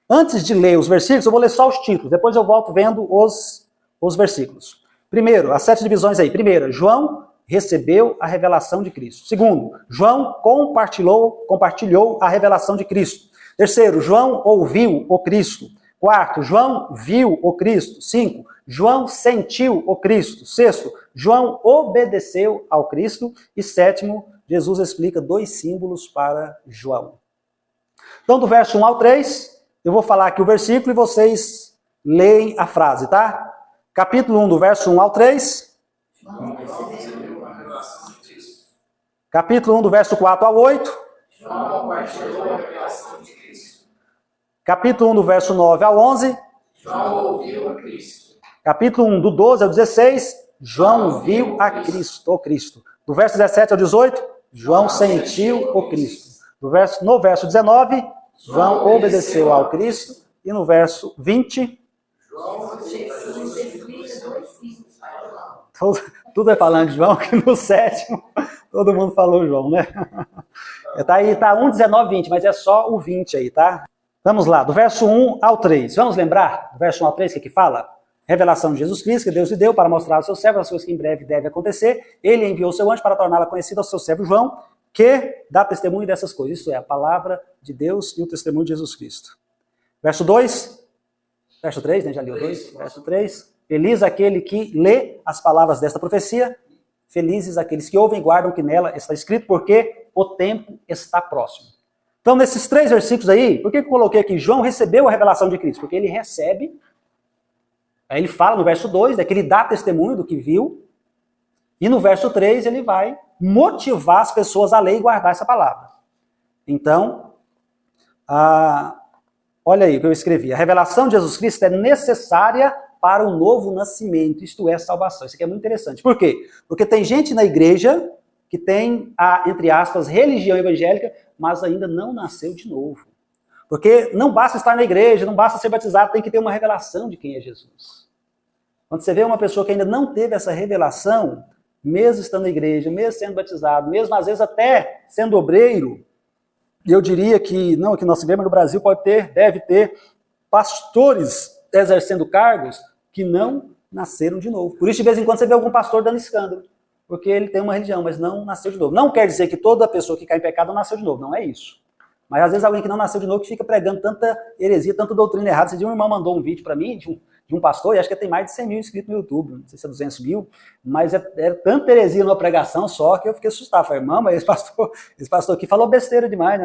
Antes de ler os versículos, eu vou ler só os títulos, depois eu volto vendo os versículos. Primeiro, as 7 divisões aí. Primeiro, João recebeu a revelação de Cristo. Segundo, João compartilhou a revelação de Cristo. Terceiro, João ouviu o Cristo. Quarto, João viu o Cristo. 5, João sentiu o Cristo. Sexto, João obedeceu ao Cristo. E sétimo, Jesus explica 2 símbolos para João. Então, do verso 1 ao 3, eu vou falar aqui o versículo e vocês leem a frase, tá? Capítulo 1, do verso 1 ao 3. Capítulo 1, do verso 4 ao 8. Capítulo 1, do verso 9 ao 11. João ouviu a Cristo. Capítulo 1, do 12 ao 16. João viu a Cristo, o Cristo. Do verso 17 ao 18. João sentiu o Cristo. No verso 19, João obedeceu ao Cristo. E no verso 20, tudo é falando de João, que no 7º, todo mundo falou João, né? Tá aí, tá 1, 19, 20, mas é só o 20 aí, tá? Vamos lá, do verso 1 ao 3. Vamos lembrar? Do verso 1 ao 3, o que fala? Revelação de Jesus Cristo, que Deus lhe deu para mostrar aos seus servos as coisas que em breve devem acontecer. Ele enviou o seu anjo para torná-la conhecida ao seu servo João, que dá testemunho dessas coisas. Isso é, a palavra de Deus e o testemunho de Jesus Cristo. Verso 2, verso 3, né? Já li o 2. Verso 3. Feliz aquele que lê as palavras desta profecia. Felizes aqueles que ouvem e guardam o que nela está escrito, porque o tempo está próximo. Então, nesses 3 versículos aí, por que eu coloquei aqui? João recebeu a revelação de Cristo, porque ele recebe. Aí ele fala no verso 2, que ele dá testemunho do que viu. E no verso 3 ele vai motivar as pessoas a ler e guardar essa palavra. Então, olha aí o que eu escrevi. A revelação de Jesus Cristo é necessária para o novo nascimento, isto é, salvação. Isso aqui é muito interessante. Por quê? Porque tem gente na igreja que tem a, entre aspas, religião evangélica, mas ainda não nasceu de novo. Porque não basta estar na igreja, não basta ser batizado, tem que ter uma revelação de quem é Jesus. Quando você vê uma pessoa que ainda não teve essa revelação, mesmo estando na igreja, mesmo sendo batizado, mesmo às vezes até sendo obreiro, e eu diria que, não aqui na nossa igreja, mas no Brasil deve ter pastores exercendo cargos que não nasceram de novo. Por isso, de vez em quando, você vê algum pastor dando escândalo, porque ele tem uma religião, mas não nasceu de novo. Não quer dizer que toda pessoa que cai em pecado não nasceu de novo, não é isso. Mas às vezes alguém que não nasceu de novo que fica pregando tanta heresia, tanta doutrina errada. Esse dia um irmão mandou um vídeo para mim de um pastor, e acho que tem mais de 100 mil inscritos no YouTube, não sei se é 200 mil, mas é tanta heresia numa pregação só que eu fiquei assustado. Falei, irmão, mas esse pastor aqui falou besteira demais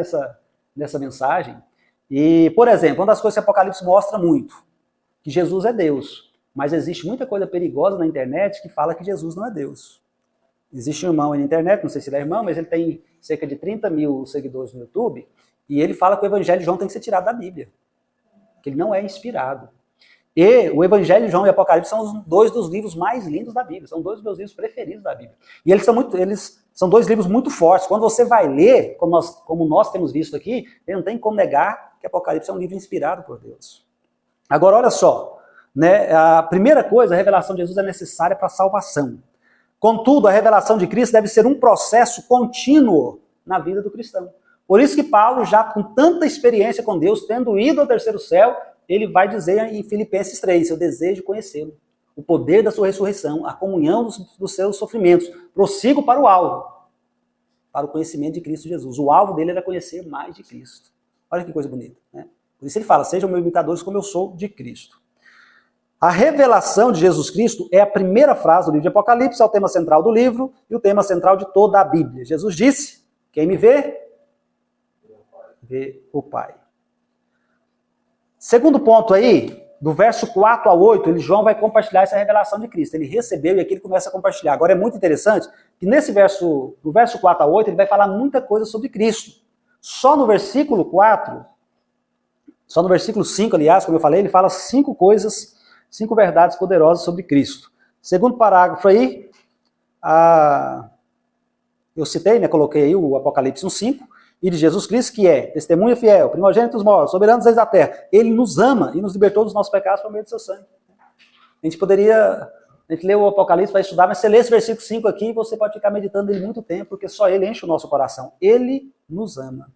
nessa mensagem. E, por exemplo, uma das coisas que o Apocalipse mostra muito, que Jesus é Deus, mas existe muita coisa perigosa na internet que fala que Jesus não é Deus. Existe um irmão aí na internet, não sei se ele é irmão, mas ele tem cerca de 30 mil seguidores no YouTube, e ele fala que o Evangelho de João tem que ser tirado da Bíblia, que ele não é inspirado. E o Evangelho de João e Apocalipse são os 2 dos livros mais lindos da Bíblia, são 2 dos meus livros preferidos da Bíblia. E eles são 2 livros muito fortes. Quando você vai ler, como nós temos visto aqui, ele não tem como negar que Apocalipse é um livro inspirado por Deus. Agora, olha só, né, a primeira coisa, a revelação de Jesus é necessária para a salvação. Contudo, a revelação de Cristo deve ser um processo contínuo na vida do cristão. Por isso que Paulo, já com tanta experiência com Deus, tendo ido ao terceiro céu, ele vai dizer em Filipenses 3, eu desejo conhecê-lo, o poder da sua ressurreição, a comunhão dos seus sofrimentos. Prossigo para o alvo, para o conhecimento de Cristo Jesus. O alvo dele era conhecer mais de Cristo. Olha que coisa bonita, né? Por isso ele fala, sejam meus imitadores como eu sou de Cristo. A revelação de Jesus Cristo é a primeira frase do livro de Apocalipse, é o tema central do livro e o tema central de toda a Bíblia. Jesus disse, quem me vê, vê o Pai. Segundo ponto aí, do verso 4 ao 8, João vai compartilhar essa revelação de Cristo. Ele recebeu e aqui ele começa a compartilhar. Agora é muito interessante que do verso 4 ao 8, ele vai falar muita coisa sobre Cristo. Só no versículo 5, aliás, como eu falei, ele fala 5 verdades poderosas sobre Cristo. Segundo parágrafo aí, eu citei, né, coloquei aí o Apocalipse 1:5, e de Jesus Cristo, que é testemunha fiel, primogênito dos mortos, soberano dos reis da terra. Ele nos ama e nos libertou dos nossos pecados por meio do seu sangue. A gente lê o Apocalipse, vai estudar, mas você lê esse versículo 5 aqui, você pode ficar meditando ele muito tempo, porque só ele enche o nosso coração. Ele nos ama.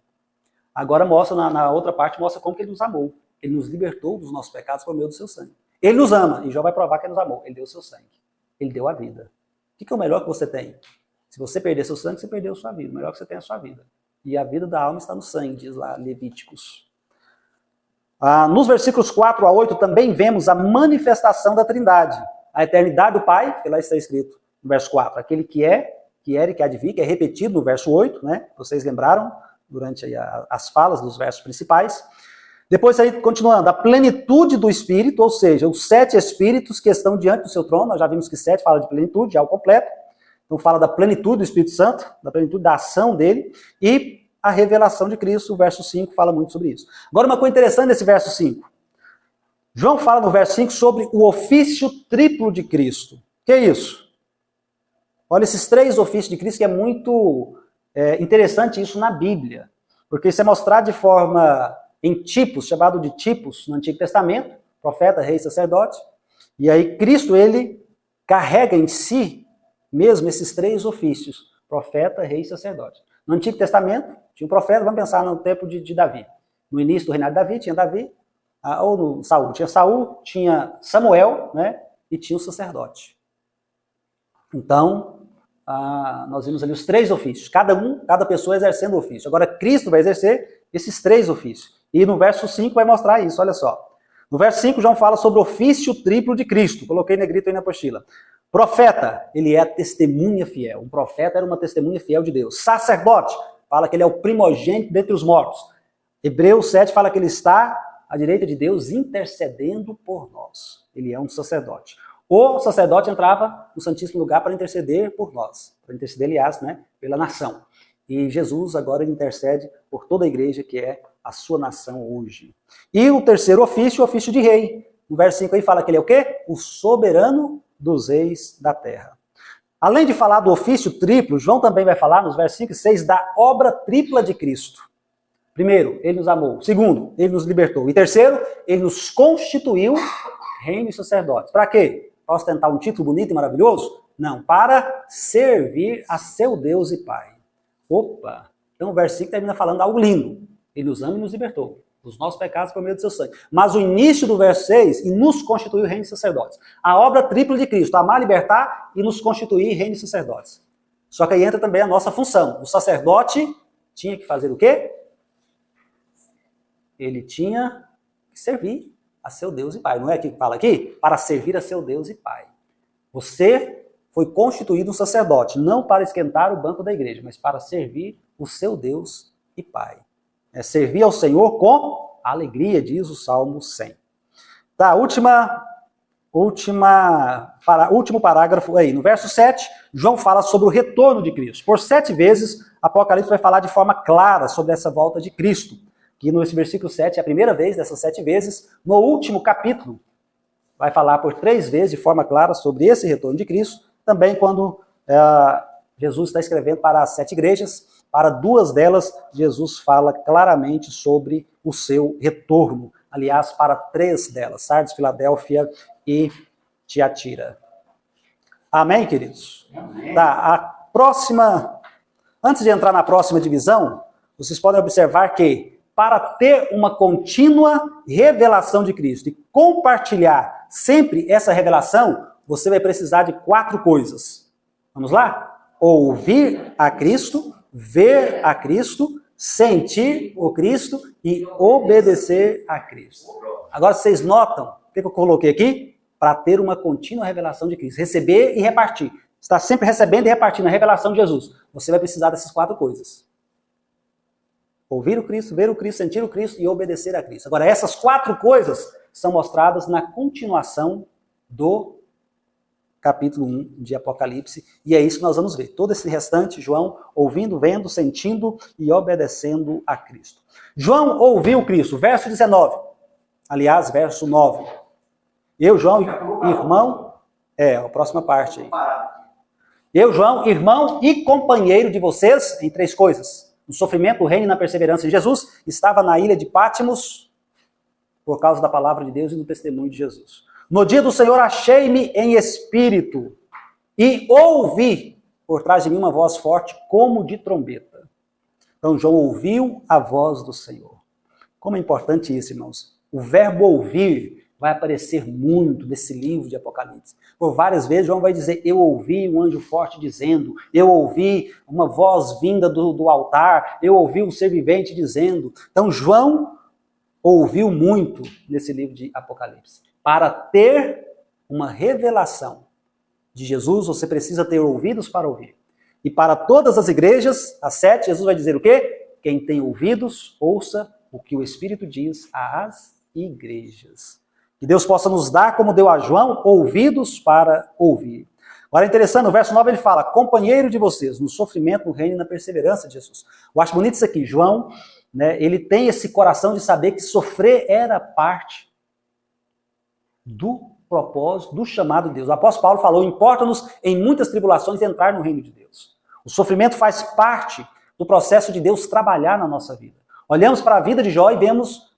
Agora mostra, na outra parte, mostra como que ele nos amou. Ele nos libertou dos nossos pecados por meio do seu sangue. Ele nos ama, e João vai provar que ele nos amou. Ele deu o seu sangue. Ele deu a vida. O que é o melhor que você tem? Se você perder seu sangue, você perdeu sua vida. O melhor que você tem é a sua vida. E a vida da alma está no sangue, diz lá Levíticos. Nos versículos 4 a 8 também vemos a manifestação da Trindade. A eternidade do Pai, que lá está escrito no verso 4. Aquele que é, que era e que há de vir, que é repetido no verso 8, né? Vocês lembraram durante as falas dos versos principais. Depois, aí, continuando, a plenitude do Espírito, ou seja, os 7 Espíritos que estão diante do seu trono. Nós já vimos que 7 fala de plenitude, já o completo. Então fala da plenitude do Espírito Santo, da plenitude da ação dele, e a revelação de Cristo, o verso 5 fala muito sobre isso. Agora, uma coisa interessante nesse verso 5. João fala no verso 5 sobre o ofício triplo de Cristo. O que é isso? Olha esses 3 ofícios de Cristo, que é muito interessante isso na Bíblia. Porque isso é mostrado de forma em tipos, chamado de tipos no Antigo Testamento, profeta, rei, sacerdote. E aí Cristo, ele carrega em si mesmo esses 3 ofícios, profeta, rei e sacerdote. No Antigo Testamento, tinha um profeta, vamos pensar no tempo de Davi. No início do reinado de Davi, tinha Davi, ou no Saul. Tinha Saul, tinha Samuel, né, e tinha o sacerdote. Então, nós vimos ali os 3 ofícios, cada pessoa exercendo o ofício. Agora, Cristo vai exercer esses 3 ofícios. E no verso 5 vai mostrar isso, olha só. No verso 5, João fala sobre o ofício triplo de Cristo. Coloquei negrito aí na apostila. Profeta, ele é testemunha fiel. Um profeta era uma testemunha fiel de Deus. Sacerdote, fala que ele é o primogênito dentre os mortos. Hebreus 7 fala que ele está à direita de Deus intercedendo por nós. Ele é um sacerdote. O sacerdote entrava no Santíssimo Lugar para interceder por nós. Para interceder, aliás, né, pela nação. E Jesus agora ele intercede por toda a igreja que é a sua nação hoje. E o terceiro ofício, o ofício de rei. No verso 5 aí fala que ele é o quê? O soberano dos reis da terra. Além de falar do ofício triplo, João também vai falar nos versos 5 e 6 da obra tripla de Cristo. Primeiro, ele nos amou. Segundo, ele nos libertou. E terceiro, ele nos constituiu reino e sacerdotes. Para quê? Para ostentar um título bonito e maravilhoso? Não, para servir a seu Deus e Pai. Opa! Então o verso 5 termina falando algo lindo. Ele nos ama e nos libertou dos nossos pecados por meio do seu sangue. Mas o início do verso 6, e nos constituiu reino e sacerdotes. A obra tripla de Cristo, amar, libertar e nos constituir reino e sacerdotes. Só que aí entra também a nossa função. O sacerdote tinha que fazer o quê? Ele tinha que servir a seu Deus e Pai. Não é que fala aqui? Para servir a seu Deus e Pai. Você foi constituído um sacerdote, não para esquentar o banco da igreja, mas para servir o seu Deus e Pai. É servir ao Senhor com alegria, diz o Salmo 100. Tá, último parágrafo aí. No verso 7, João fala sobre o retorno de Cristo. Por 7 vezes, Apocalipse vai falar de forma clara sobre essa volta de Cristo. Que nesse versículo 7 é a primeira vez dessas 7 vezes. No último capítulo, vai falar por 3 vezes de forma clara sobre esse retorno de Cristo. Também quando Jesus está escrevendo para as 7 igrejas, para 2 delas, Jesus fala claramente sobre o seu retorno. Aliás, para 3 delas, Sardes, Filadélfia e Tiatira. Amém, queridos? Amém. Tá, a próxima... Antes de entrar na próxima divisão, vocês podem observar que para ter uma contínua revelação de Cristo e compartilhar sempre essa revelação, você vai precisar de 4 coisas. Vamos lá? Ouvir a Cristo, ver a Cristo, sentir o Cristo e obedecer a Cristo. Agora vocês notam o que eu coloquei aqui? Para ter uma contínua revelação de Cristo. Receber e repartir. Está sempre recebendo e repartindo a revelação de Jesus. Você vai precisar dessas 4 coisas. Ouvir o Cristo, ver o Cristo, sentir o Cristo e obedecer a Cristo. Agora, essas 4 coisas são mostradas na continuação do capítulo 1 de Apocalipse, e é isso que nós vamos ver. Todo esse restante, João ouvindo, vendo, sentindo e obedecendo a Cristo. João ouviu Cristo, verso 19. Aliás, verso 9. Eu, João, irmão... a próxima parte aí. Eu, João, irmão e companheiro de vocês em 3 coisas. No sofrimento, o reino e na perseverança de Jesus, estava na ilha de Pátimos por causa da palavra de Deus e do testemunho de Jesus. No dia do Senhor achei-me em espírito e ouvi por trás de mim uma voz forte como de trombeta. Então João ouviu a voz do Senhor. Como é importante isso, irmãos. O verbo ouvir vai aparecer muito nesse livro de Apocalipse. Por várias vezes, João vai dizer, eu ouvi um anjo forte dizendo, eu ouvi uma voz vinda do altar, eu ouvi um ser vivente dizendo. Então, João ouviu muito nesse livro de Apocalipse. Para ter uma revelação de Jesus, você precisa ter ouvidos para ouvir. E para todas as igrejas, as 7, Jesus vai dizer o quê? Quem tem ouvidos, ouça o que o Espírito diz às igrejas. Que Deus possa nos dar, como deu a João, ouvidos para ouvir. Agora é interessante, no verso 9 ele fala, companheiro de vocês, no sofrimento, no reino e na perseverança de Jesus. Eu acho bonito isso aqui, João, né, ele tem esse coração de saber que sofrer era parte do propósito, do chamado de Deus. O apóstolo Paulo falou, importa-nos em muitas tribulações entrar no reino de Deus. O sofrimento faz parte do processo de Deus trabalhar na nossa vida. Olhamos para a vida de Jó e vemos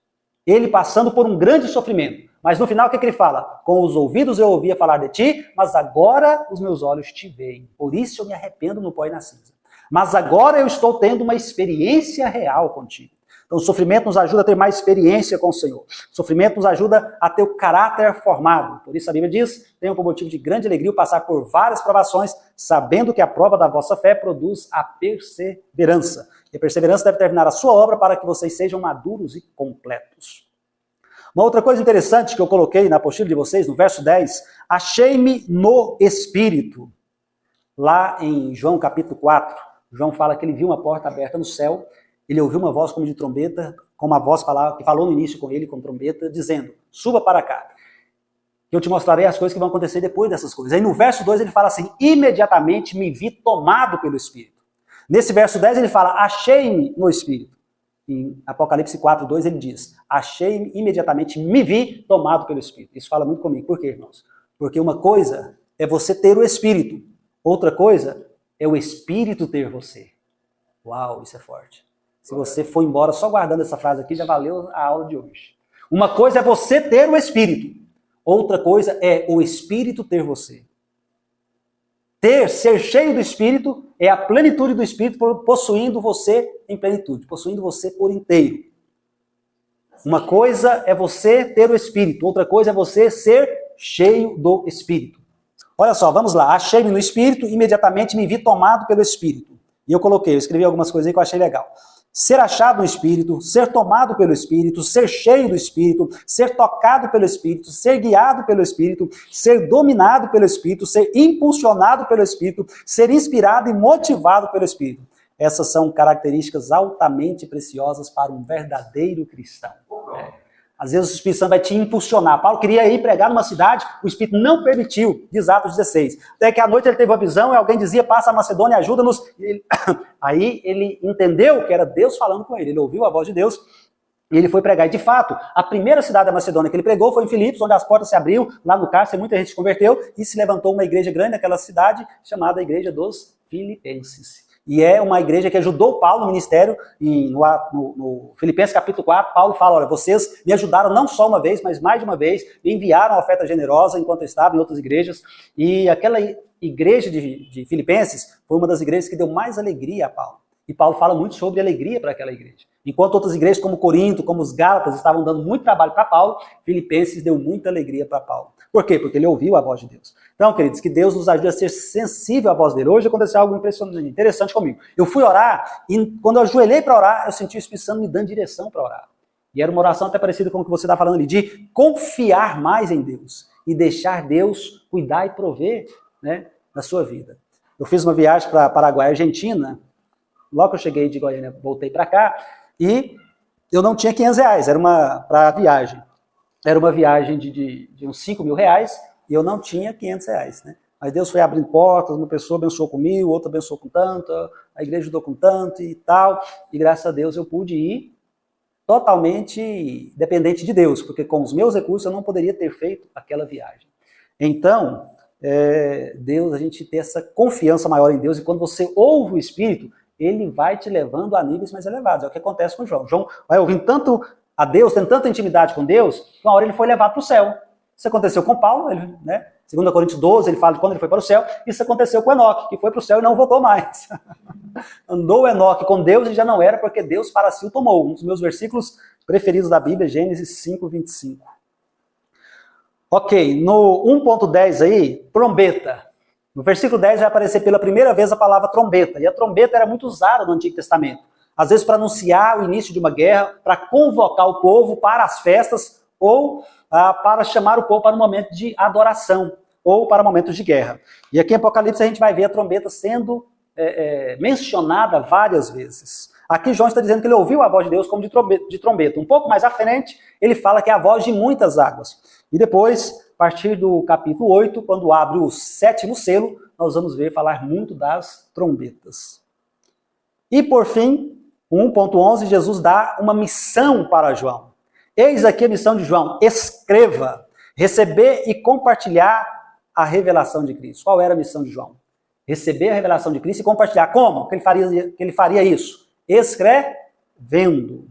ele passando por um grande sofrimento. Mas no final o que ele fala? Com os ouvidos eu ouvia falar de ti, mas agora os meus olhos te veem. Por isso eu me arrependo no pó e na cinza. Mas agora eu estou tendo uma experiência real contigo. Então o sofrimento nos ajuda a ter mais experiência com o Senhor. O sofrimento nos ajuda a ter o caráter formado. Por isso a Bíblia diz, tenham por motivo de grande alegria o passar por várias provações, sabendo que a prova da vossa fé produz a perseverança. E a perseverança deve terminar a sua obra para que vocês sejam maduros e completos. Uma outra coisa interessante que eu coloquei na apostila de vocês, no verso 10, achei-me no Espírito. Lá em João capítulo 4, João fala que ele viu uma porta aberta no céu, ele ouviu uma voz como de trombeta, como a voz que falou no início com ele, com trombeta, dizendo, suba para cá, que eu te mostrarei as coisas que vão acontecer depois dessas coisas. Aí no verso 2 ele fala assim, imediatamente me vi tomado pelo Espírito. Nesse verso 10 ele fala, achei-me no Espírito. Em Apocalipse 4, 2 ele diz, achei-me, imediatamente me vi tomado pelo Espírito. Isso fala muito comigo. Por quê, irmãos? Porque uma coisa é você ter o Espírito, outra coisa é o Espírito ter você. Uau, isso é forte. Se você for embora só guardando essa frase aqui, já valeu a aula de hoje. Uma coisa é você ter o Espírito, outra coisa é o Espírito ter você. Ser cheio do Espírito é a plenitude do Espírito possuindo você em plenitude, possuindo você por inteiro. Uma coisa é você ter o Espírito, outra coisa é você ser cheio do Espírito. Olha só, vamos lá. Achei-me no Espírito, imediatamente me vi tomado pelo Espírito. E eu escrevi algumas coisas aí que eu achei legal. Ser achado no Espírito, ser tomado pelo Espírito, ser cheio do Espírito, ser tocado pelo Espírito, ser guiado pelo Espírito, ser dominado pelo Espírito, ser impulsionado pelo Espírito, ser inspirado e motivado pelo Espírito. Essas são características altamente preciosas para um verdadeiro cristão. Às vezes o Espírito Santo vai te impulsionar. Paulo queria ir pregar numa cidade, o Espírito não permitiu, diz Atos 16. Até que à noite ele teve uma visão e alguém dizia, passa a Macedônia, ajuda-nos. Aí ele entendeu que era Deus falando com ele, ele ouviu a voz de Deus e ele foi pregar. E de fato, a primeira cidade da Macedônia que ele pregou foi em Filipos, onde as portas se abriu, lá no cárcere muita gente se converteu e se levantou uma igreja grande naquela cidade, chamada Igreja dos Filipenses. E é uma igreja que ajudou Paulo no ministério, no Filipenses capítulo 4, Paulo fala, olha, vocês me ajudaram não só uma vez, mas mais de uma vez, me enviaram uma oferta generosa enquanto eu estava em outras igrejas, e aquela igreja de Filipenses foi uma das igrejas que deu mais alegria a Paulo. E Paulo fala muito sobre alegria para aquela igreja. Enquanto outras igrejas como Corinto, como os Gálatas estavam dando muito trabalho para Paulo, Filipenses deu muita alegria para Paulo. Por quê? Porque ele ouviu a voz de Deus. Então, queridos, que Deus nos ajude a ser sensível à voz dele. Hoje aconteceu algo interessante comigo. Eu fui orar e quando eu ajoelhei para orar, eu senti o Espírito Santo me dando direção para orar. E era uma oração até parecida com o que você está falando ali, de confiar mais em Deus e deixar Deus cuidar e prover, né, na sua vida. Eu fiz uma viagem para Paraguai, Argentina. Logo que eu cheguei de Goiânia, voltei para cá e eu não tinha R$500, era para a viagem. Era uma viagem de uns R$5.000 e eu não tinha R$500, né? Mas Deus foi abrindo portas, uma pessoa abençoou com 1.000, outra abençoou com tanto, a igreja ajudou com tanto e tal. E graças a Deus eu pude ir totalmente dependente de Deus, porque com os meus recursos eu não poderia ter feito aquela viagem. Então, Deus, a gente ter essa confiança maior em Deus, e quando você ouve o Espírito, ele vai te levando a níveis mais elevados. É o que acontece com João. João vai ouvindo tanto a Deus, tendo tanta intimidade com Deus, que uma hora ele foi levado para o céu. Isso aconteceu com Paulo, né? 2 Coríntios 12, ele fala de quando ele foi para o céu. Isso aconteceu com Enoque, que foi para o céu e não voltou mais. Andou Enoque com Deus e já não era, porque Deus para si o tomou. Um dos meus versículos preferidos da Bíblia, Gênesis 5:25. Ok, no 1.10 aí, trombeta. No versículo 10 vai aparecer pela primeira vez a palavra trombeta. E a trombeta era muito usada no Antigo Testamento. Às vezes para anunciar o início de uma guerra, para convocar o povo para as festas, ou para chamar o povo para um momento de adoração, ou para momentos de guerra. E aqui em Apocalipse a gente vai ver a trombeta sendo mencionada várias vezes. Aqui João está dizendo que ele ouviu a voz de Deus como de trombeta. Um pouco mais à frente, ele fala que é a voz de muitas águas. E depois, a partir do capítulo 8, quando abre o 7º selo, nós vamos ver falar muito das trombetas. E por fim, 1.11, Jesus dá uma missão para João. Eis aqui a missão de João: escreva, receber e compartilhar a revelação de Cristo. Qual era a missão de João? Receber a revelação de Cristo e compartilhar. Como que ele faria isso? Escrevendo.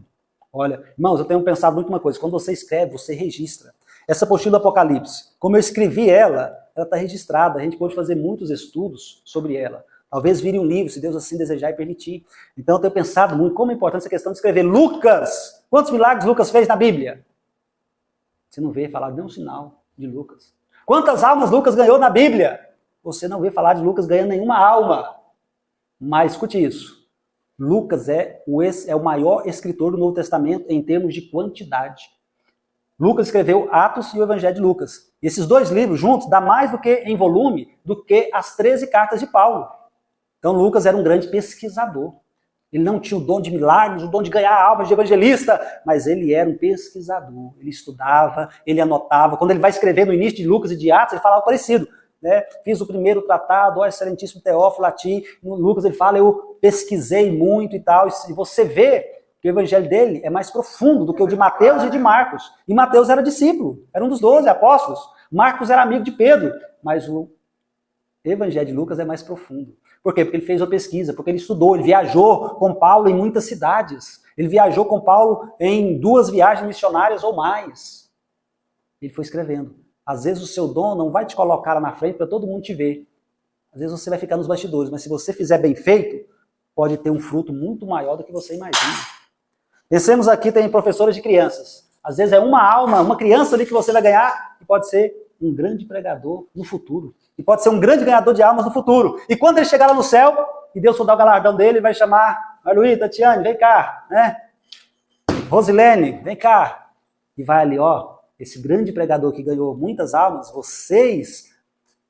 Olha, irmãos, eu tenho pensado muito uma coisa. Quando você escreve, você registra. Essa apostila do Apocalipse, como eu escrevi ela está registrada. A gente pode fazer muitos estudos sobre ela. Talvez vire um livro, se Deus assim desejar e permitir. Então eu tenho pensado muito como é importante essa questão de escrever. Lucas! Quantos milagres Lucas fez na Bíblia? Você não vê falar de nenhum sinal de Lucas. Quantas almas Lucas ganhou na Bíblia? Você não vê falar de Lucas ganhando nenhuma alma. Mas escute isso. Lucas é o maior escritor do Novo Testamento em termos de quantidade. Lucas escreveu Atos e o Evangelho de Lucas. E esses dois livros juntos dá mais do que em volume do que as 13 cartas de Paulo. Então Lucas era um grande pesquisador. Ele não tinha o dom de milagres, o dom de ganhar almas de evangelista, mas ele era um pesquisador. Ele estudava, ele anotava. Quando ele vai escrever no início de Lucas e de Atos, ele fala algo parecido. Fiz o primeiro tratado, ó excelentíssimo Teófilo a ti. No Lucas ele fala, eu pesquisei muito e tal. E você vê que o evangelho dele é mais profundo do que o de Mateus e de Marcos. E Mateus era discípulo, era um dos 12 apóstolos. Marcos era amigo de Pedro, mas o evangelho de Lucas é mais profundo. Por quê? Porque ele fez uma pesquisa, porque ele estudou, ele viajou com Paulo em muitas cidades. Ele viajou com Paulo em 2 viagens missionárias ou mais. Ele foi escrevendo. Às vezes o seu dom não vai te colocar lá na frente para todo mundo te ver. Às vezes você vai ficar nos bastidores, mas se você fizer bem feito, pode ter um fruto muito maior do que você imagina. Pensemos aqui, tem professores de crianças. Às vezes é uma alma, uma criança ali que você vai ganhar, que pode ser um grande pregador no futuro. E pode ser um grande ganhador de almas no futuro. E quando ele chegar lá no céu, e Deus for dar o galardão dele, ele vai chamar Marluí, Tatiane, vem cá, Rosilene, vem cá. E vai ali, esse grande pregador que ganhou muitas almas, vocês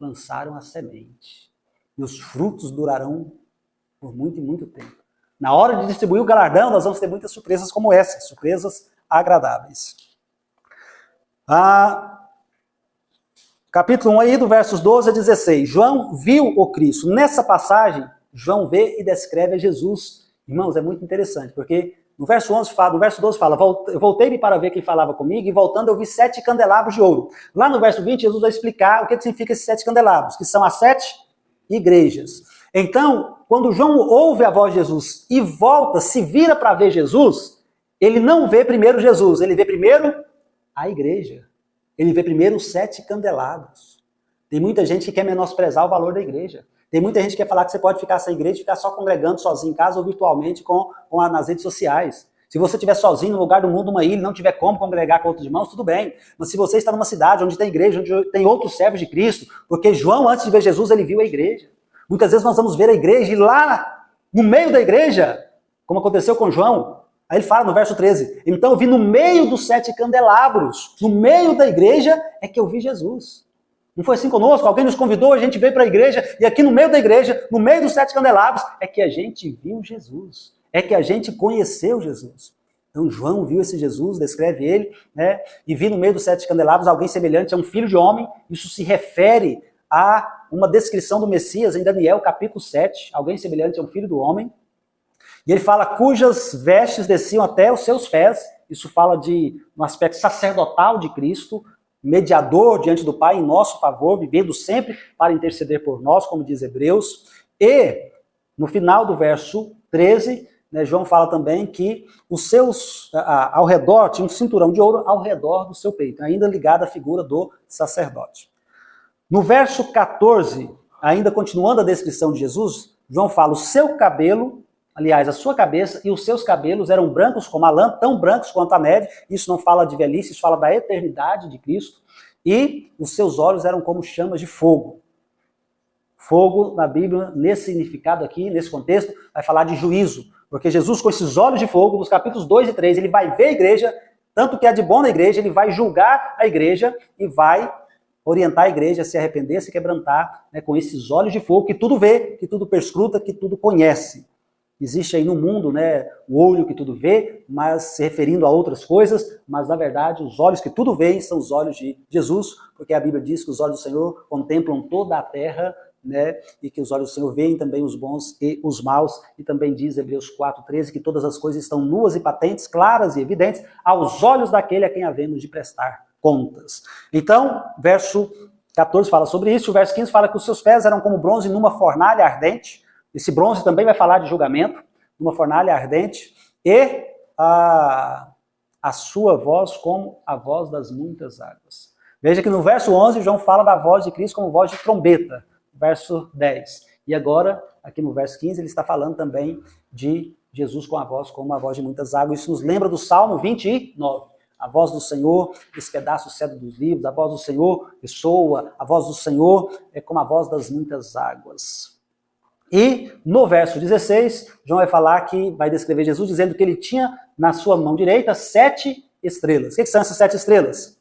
lançaram a semente. E os frutos durarão por muito e muito tempo. Na hora de distribuir o galardão, nós vamos ter muitas surpresas como essa, surpresas agradáveis. Capítulo 1 aí, do versos 12 a 16. João viu o Cristo. Nessa passagem, João vê e descreve a Jesus. Irmãos, é muito interessante, porque no verso 12 fala, voltei-me para ver quem falava comigo, e voltando eu vi 7 candelabros de ouro. Lá no verso 20, Jesus vai explicar o que significa esses 7 candelabros, que são as 7 igrejas. Então, quando João ouve a voz de Jesus e volta, se vira para ver Jesus, ele não vê primeiro Jesus, ele vê primeiro a igreja. Ele vê primeiro os 7 candelabros. Tem muita gente que quer menosprezar o valor da igreja. Tem muita gente que quer falar que você pode ficar sem igreja e ficar só congregando sozinho em casa ou virtualmente nas redes sociais. Se você estiver sozinho no lugar do mundo, numa ilha, não tiver como congregar com outros irmãos, tudo bem. Mas se você está numa cidade onde tem igreja, onde tem outros servos de Cristo, porque João, antes de ver Jesus, ele viu a igreja. Muitas vezes nós vamos ver a igreja e lá no meio da igreja, como aconteceu com João, aí ele fala no verso 13, então eu vi no meio dos 7 candelabros, no meio da igreja é que eu vi Jesus. Não foi assim conosco? Alguém nos convidou, a gente veio para a igreja, e aqui no meio da igreja, no meio dos 7 candelabros, é que a gente viu Jesus, é que a gente conheceu Jesus. Então João viu esse Jesus, descreve ele, e vi no meio dos 7 candelabros alguém semelhante a um filho de homem. Isso se refere a uma descrição do Messias em Daniel, capítulo 7, alguém semelhante a um filho do homem. E ele fala cujas vestes desciam até os seus pés. Isso fala de um aspecto sacerdotal de Cristo, mediador diante do Pai em nosso favor, vivendo sempre para interceder por nós, como diz Hebreus. E no final do verso 13, João fala também que os seus, ao redor, tinha um cinturão de ouro ao redor do seu peito, ainda ligado à figura do sacerdote. No verso 14, ainda continuando a descrição de Jesus, João fala, o seu cabelo aliás, a sua cabeça e os seus cabelos eram brancos como a lã, tão brancos quanto a neve. Isso não fala de velhice, isso fala da eternidade de Cristo. E os seus olhos eram como chamas de fogo. Fogo, na Bíblia, nesse significado aqui, nesse contexto, vai falar de juízo. Porque Jesus, com esses olhos de fogo, nos capítulos 2 e 3, ele vai ver a igreja, tanto que é de bom na igreja, ele vai julgar a igreja e vai orientar a igreja a se arrepender, a se quebrantar, né, com esses olhos de fogo que tudo vê, que tudo perscruta, que tudo conhece. Existe aí no mundo, né, o olho que tudo vê, mas se referindo a outras coisas, mas na verdade os olhos que tudo veem são os olhos de Jesus, porque a Bíblia diz que os olhos do Senhor contemplam toda a terra, né, e que os olhos do Senhor veem também os bons e os maus, e também diz Hebreus 4:13 que todas as coisas estão nuas e patentes, claras e evidentes aos olhos daquele a quem havemos de prestar contas. Então, verso 14 fala sobre isso, o verso 15 fala que os seus pés eram como bronze numa fornalha ardente. Esse bronze também vai falar de julgamento, numa fornalha ardente, e a sua voz como a voz das muitas águas. Veja que no verso 11, João fala da voz de Cristo como voz de trombeta, verso 10. E agora, aqui no verso 15, ele está falando também de Jesus com a voz como a voz de muitas águas. Isso nos lembra do Salmo 29. A voz do Senhor despedaça o cedro dos livros, a voz do Senhor ressoa, a voz do Senhor é como a voz das muitas águas. E no verso 16, João vai falar que, vai descrever Jesus dizendo que ele tinha na sua mão direita 7 estrelas. O que são essas 7 estrelas?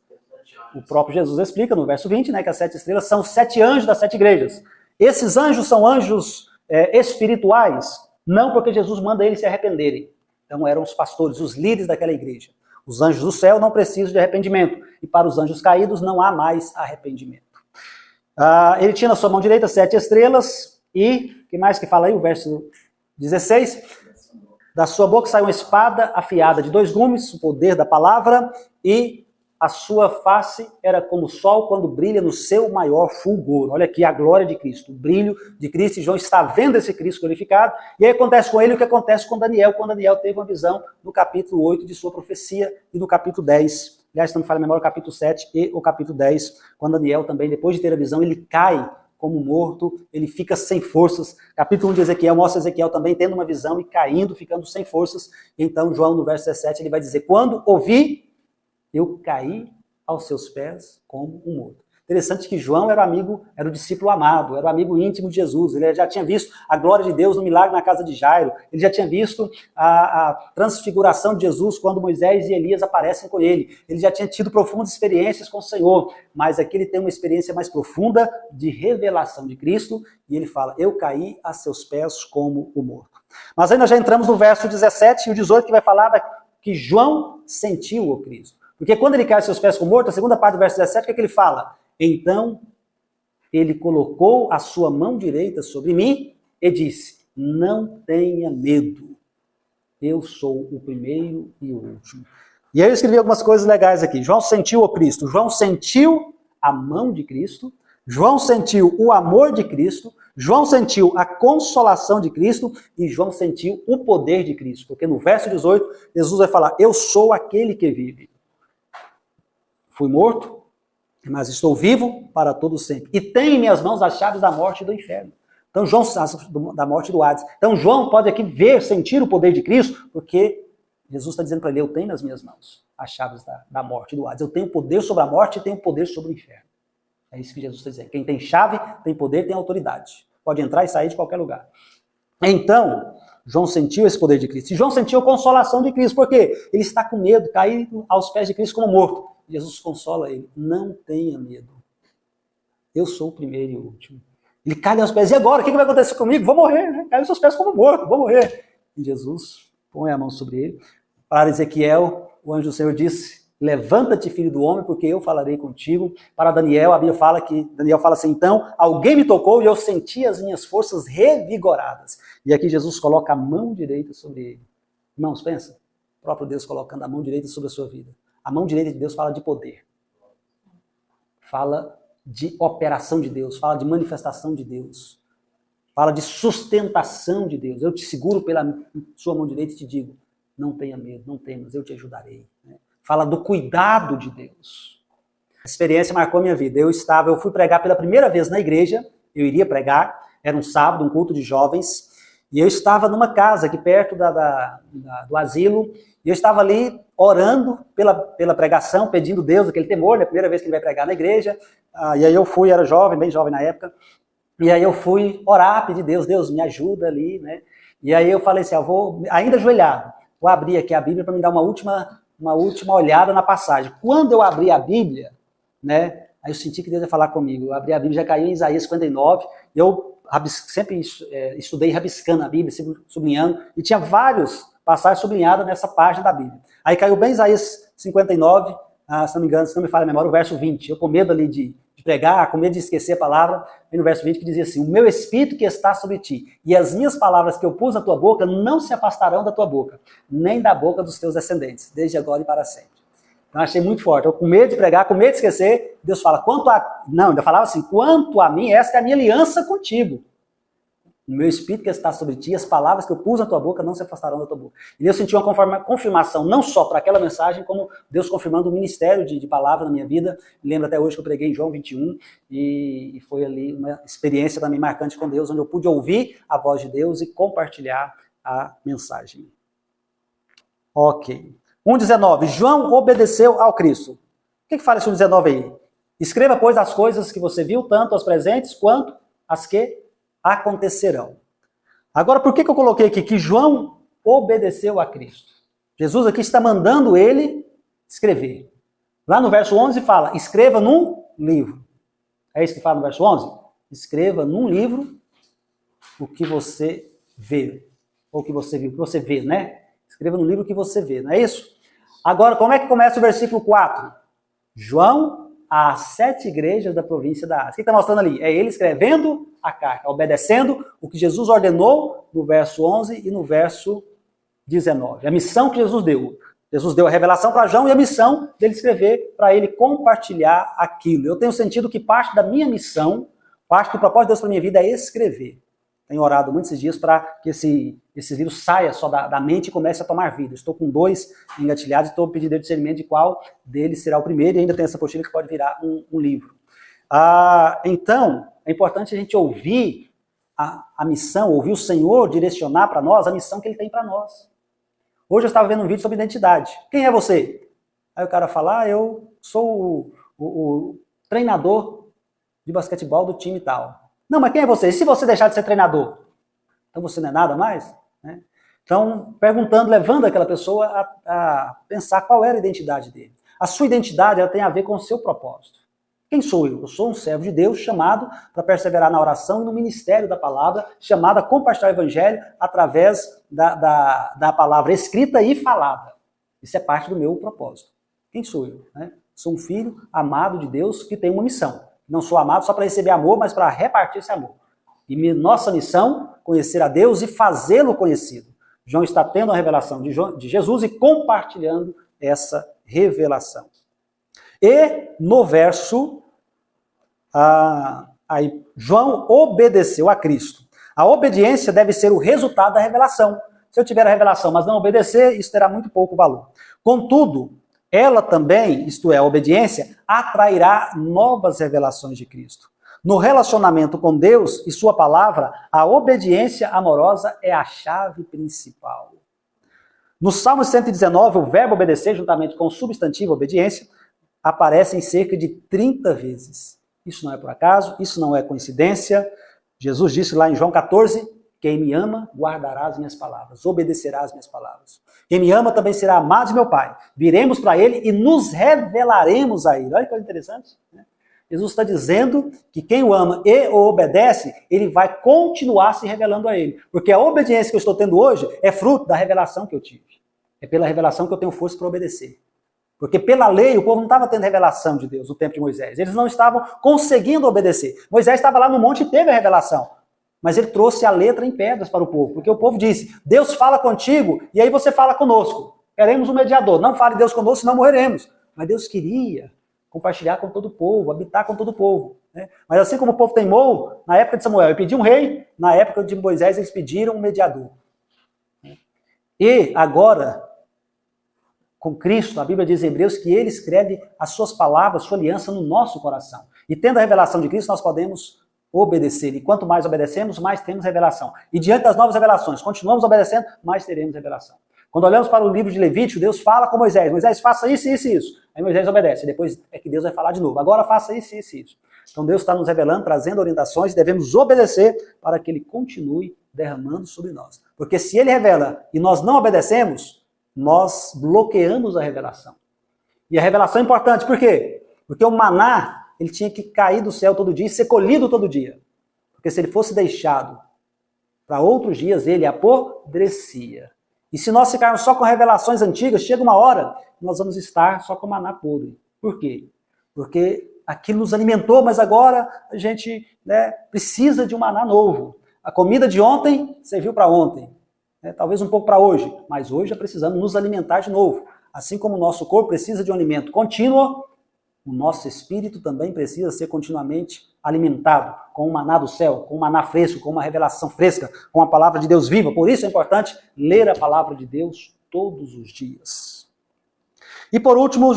O próprio Jesus explica no verso 20, né, que as 7 estrelas são 7 anjos das 7 igrejas. Esses anjos são anjos espirituais, não porque Jesus manda eles se arrependerem. Então eram os pastores, os líderes daquela igreja. Os anjos do céu não precisam de arrependimento. E para os anjos caídos não há mais arrependimento. Ele tinha na sua mão direita 7 estrelas. E, o que mais que fala aí? O verso 16. Da sua boca saiu uma espada afiada de 2 gumes, o poder da palavra. E a sua face era como o sol quando brilha no seu maior fulgor. Olha aqui a glória de Cristo, o brilho de Cristo. E João está vendo esse Cristo glorificado. E aí acontece com ele o que acontece com Daniel, quando Daniel teve uma visão no capítulo 8 de sua profecia e no capítulo 10. Aliás, se não me falha a memória, o capítulo 7 e o capítulo 10, quando Daniel também, depois de ter a visão, ele cai como morto, ele fica sem forças. Capítulo 1 de Ezequiel mostra Ezequiel também tendo uma visão e caindo, ficando sem forças. Então João, no verso 17, ele vai dizer, quando ouvi, eu caí aos seus pés como um morto. Interessante que João era o discípulo amado, era o amigo íntimo de Jesus. Ele já tinha visto a glória de Deus no milagre na casa de Jairo. Ele já tinha visto a transfiguração de Jesus quando Moisés e Elias aparecem com ele. Ele já tinha tido profundas experiências com o Senhor. Mas aqui ele tem uma experiência mais profunda de revelação de Cristo. E ele fala, eu caí a seus pés como o morto. Mas aí nós já entramos no verso 17 e o 18 que vai falar que João sentiu o Cristo. Porque quando ele cai aos seus pés como morto, a segunda parte do verso 17, o que é que ele fala? Então, ele colocou a sua mão direita sobre mim e disse, não tenha medo, eu sou o primeiro e o último. E aí eu escrevi algumas coisas legais aqui. João sentiu o Cristo, João sentiu a mão de Cristo, João sentiu o amor de Cristo, João sentiu a consolação de Cristo e João sentiu o poder de Cristo. Porque no verso 18, Jesus vai falar, eu sou aquele que vive. Fui morto, mas estou vivo para todo sempre. E tenho em minhas mãos as chaves da morte e do inferno. Então, João, da morte do Hades. Então, João pode aqui ver, sentir o poder de Cristo, porque Jesus está dizendo para ele, eu tenho nas minhas mãos as chaves da morte e do Hades. Eu tenho poder sobre a morte e tenho poder sobre o inferno. É isso que Jesus está dizendo. Quem tem chave, tem poder, tem autoridade. Pode entrar e sair de qualquer lugar. Então, João sentiu esse poder de Cristo. E João sentiu a consolação de Cristo. Por quê? Ele está com medo, caído aos pés de Cristo como morto. Jesus consola ele, não tenha medo. Eu sou o primeiro e o último. Ele cai aos pés, e agora? O que vai acontecer comigo? Vou morrer, né? Cai aos seus pés como morto, vou morrer. E Jesus põe a mão sobre ele. Para Ezequiel, o anjo do Senhor disse, levanta-te, filho do homem, porque eu falarei contigo. Para Daniel, a Bíblia fala que, Daniel fala assim, então, alguém me tocou e eu senti as minhas forças revigoradas. E aqui Jesus coloca a mão direita sobre ele. Irmãos, pensa, o próprio Deus colocando a mão direita sobre a sua vida. A mão direita de Deus fala de poder, fala de operação de Deus, fala de manifestação de Deus, fala de sustentação de Deus. Eu te seguro pela sua mão direita e te digo, não tenha medo, não temas, eu te ajudarei. Fala do cuidado de Deus. A experiência marcou a minha vida. Eu fui pregar pela primeira vez na igreja, eu iria pregar, era um sábado, um culto de jovens, E eu estava numa casa aqui perto do asilo, e eu estava ali orando pela pregação, pedindo Deus aquele temor, né? A primeira vez que ele vai pregar na igreja. E aí eu fui, era jovem, bem jovem na época, e aí eu fui orar, pedir Deus, Deus me ajuda ali, né? E aí eu falei assim, eu vou, ainda ajoelhado, vou abrir aqui a Bíblia para me dar uma última olhada na passagem. Quando eu abri a Bíblia, né? Aí eu senti que Deus ia falar comigo. Eu abri a Bíblia, já caiu em Isaías 59, e eu sempre estudei rabiscando a Bíblia, sublinhando, e tinha vários passagens sublinhadas nessa página da Bíblia. Aí caiu bem Isaías 59, se não me engano, se não me falha a memória, o verso 20. Eu com medo ali de pregar, com medo de esquecer a palavra, vem no verso 20 que dizia assim, o meu Espírito que está sobre ti, e as minhas palavras que eu pus na tua boca não se afastarão da tua boca, nem da boca dos teus descendentes, desde agora e para sempre. Então achei muito forte. Eu com medo de pregar, com medo de esquecer, Deus fala, ainda falava assim, quanto a mim, esta é a minha aliança contigo. O meu Espírito que está sobre ti, as palavras que eu pus na tua boca não se afastarão da tua boca. E Deus sentiu uma confirmação, não só para aquela mensagem, como Deus confirmando o ministério de palavra na minha vida. Me lembro até hoje que eu preguei em João 21, e foi ali uma experiência também marcante com Deus, onde eu pude ouvir a voz de Deus e compartilhar a mensagem. Ok. 1,19. João obedeceu ao Cristo. O que fala esse 1,19 aí? Escreva, pois, as coisas que você viu, tanto as presentes quanto as que acontecerão. Agora, por que eu coloquei aqui que João obedeceu a Cristo? Jesus aqui está mandando ele escrever. Lá no verso 11 fala, escreva num livro. É isso que fala no verso 11? Escreva num livro o que você vê. Ou o que você viu, o que você vê, né? Escreva no livro o que você vê, não é isso? Agora, como é que começa o versículo 4? João às 7 igrejas da província da Ásia. O que está mostrando ali? É ele escrevendo a carta, obedecendo o que Jesus ordenou no verso 11 e no verso 19. A missão que Jesus deu. Jesus deu a revelação para João e a missão dele escrever, para ele compartilhar aquilo. Eu tenho sentido que parte da minha missão, parte do propósito de Deus para a minha vida é escrever. Tenho orado muitos esses dias para que esse livro saia só da mente e comece a tomar vida. Estou com 2 engatilhados e estou pedindo discernimento de qual deles será o primeiro, e ainda tem essa apostila que pode virar um livro. Então, é importante a gente ouvir a missão, ouvir o Senhor direcionar para nós a missão que Ele tem para nós. Hoje eu estava vendo um vídeo sobre identidade. Quem é você? Aí o cara fala, eu sou o treinador de basquetebol do time tal. Não, mas quem é você? E se você deixar de ser treinador? Então você não é nada mais? Né? Então, perguntando, levando aquela pessoa a pensar qual era a identidade dele. A sua identidade ela tem a ver com o seu propósito. Quem sou eu? Eu sou um servo de Deus chamado para perseverar na oração e no ministério da palavra, chamado a compartilhar o evangelho através da palavra escrita e falada. Isso é parte do meu propósito. Quem sou eu? Né? Sou um filho amado de Deus que tem uma missão. Não sou amado só para receber amor, mas para repartir esse amor. E nossa missão, conhecer a Deus e fazê-lo conhecido. João está tendo a revelação de Jesus e compartilhando essa revelação. E no verso, aí, João obedeceu a Cristo. A obediência deve ser o resultado da revelação. Se eu tiver a revelação, mas não obedecer, isso terá muito pouco valor. Contudo, ela também, isto é, a obediência, atrairá novas revelações de Cristo. No relacionamento com Deus e sua palavra, a obediência amorosa é a chave principal. No Salmo 119, o verbo obedecer, juntamente com o substantivo obediência, aparecem cerca de 30 vezes. Isso não é por acaso, isso não é coincidência. Jesus disse lá em João 14, quem me ama guardará as minhas palavras, obedecerá as minhas palavras. Quem me ama também será amado de meu Pai. Viremos para ele e nos revelaremos a ele. Olha que coisa interessante, né? Jesus está dizendo que quem o ama e o obedece, ele vai continuar se revelando a ele. Porque a obediência que eu estou tendo hoje é fruto da revelação que eu tive. É pela revelação que eu tenho força para obedecer. Porque pela lei o povo não estava tendo revelação de Deus no tempo de Moisés. Eles não estavam conseguindo obedecer. Moisés estava lá no monte e teve a revelação. Mas ele trouxe a letra em pedras para o povo. Porque o povo disse, Deus fala contigo e aí você fala conosco. Queremos um mediador. Não fale Deus conosco, senão morreremos. Mas Deus queria compartilhar com todo o povo, habitar com todo o povo. Né? Mas assim como o povo teimou, na época de Samuel, ele pediu um rei, na época de Moisés eles pediram um mediador. E agora, com Cristo, a Bíblia diz em Hebreus que ele escreve as suas palavras, sua aliança no nosso coração. E tendo a revelação de Cristo, nós podemos obedecer. E quanto mais obedecemos, mais temos revelação. E diante das novas revelações, continuamos obedecendo, mais teremos revelação. Quando olhamos para o livro de Levítico, Deus fala com Moisés. Moisés, faça isso, isso e isso. Aí Moisés obedece. E depois é que Deus vai falar de novo. Agora faça isso, isso e isso. Então Deus está nos revelando, trazendo orientações e devemos obedecer para que Ele continue derramando sobre nós. Porque se Ele revela e nós não obedecemos, nós bloqueamos a revelação. E a revelação é importante. Por quê? Porque o maná, ele tinha que cair do céu todo dia e ser colhido todo dia. Porque se ele fosse deixado para outros dias, ele apodrecia. E se nós ficarmos só com revelações antigas, chega uma hora que nós vamos estar só com maná podre. Por quê? Porque aquilo nos alimentou, mas agora a gente precisa de um maná novo. A comida de ontem serviu para ontem, talvez um pouco para hoje, mas hoje já precisamos nos alimentar de novo. Assim como o nosso corpo precisa de um alimento contínuo, o nosso espírito também precisa ser continuamente alimentado com o maná do céu, com o maná fresco, com uma revelação fresca, com a palavra de Deus viva. Por isso é importante ler a palavra de Deus todos os dias. E por último,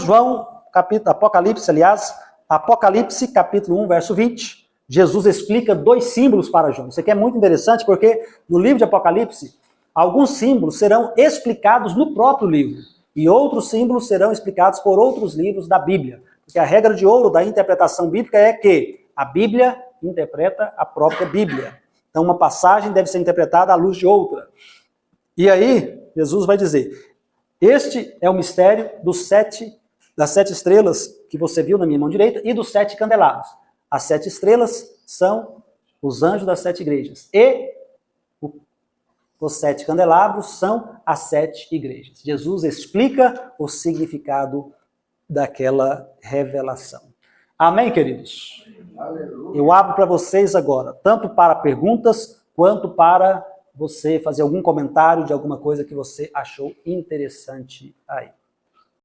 Apocalipse, capítulo 1, verso 20. Jesus explica 2 símbolos para João. Isso aqui é muito interessante porque no livro de Apocalipse, alguns símbolos serão explicados no próprio livro e outros símbolos serão explicados por outros livros da Bíblia. Porque a regra de ouro da interpretação bíblica é que a Bíblia interpreta a própria Bíblia. Então uma passagem deve ser interpretada à luz de outra. E aí, Jesus vai dizer, este é o mistério das 7 estrelas que você viu na minha mão direita e dos 7 candelabros. As 7 estrelas são os anjos das 7 igrejas. E os 7 candelabros são as 7 igrejas. Jesus explica o significado daquela revelação. Amém, queridos? Aleluia. Eu abro para vocês agora, tanto para perguntas, quanto para você fazer algum comentário de alguma coisa que você achou interessante aí.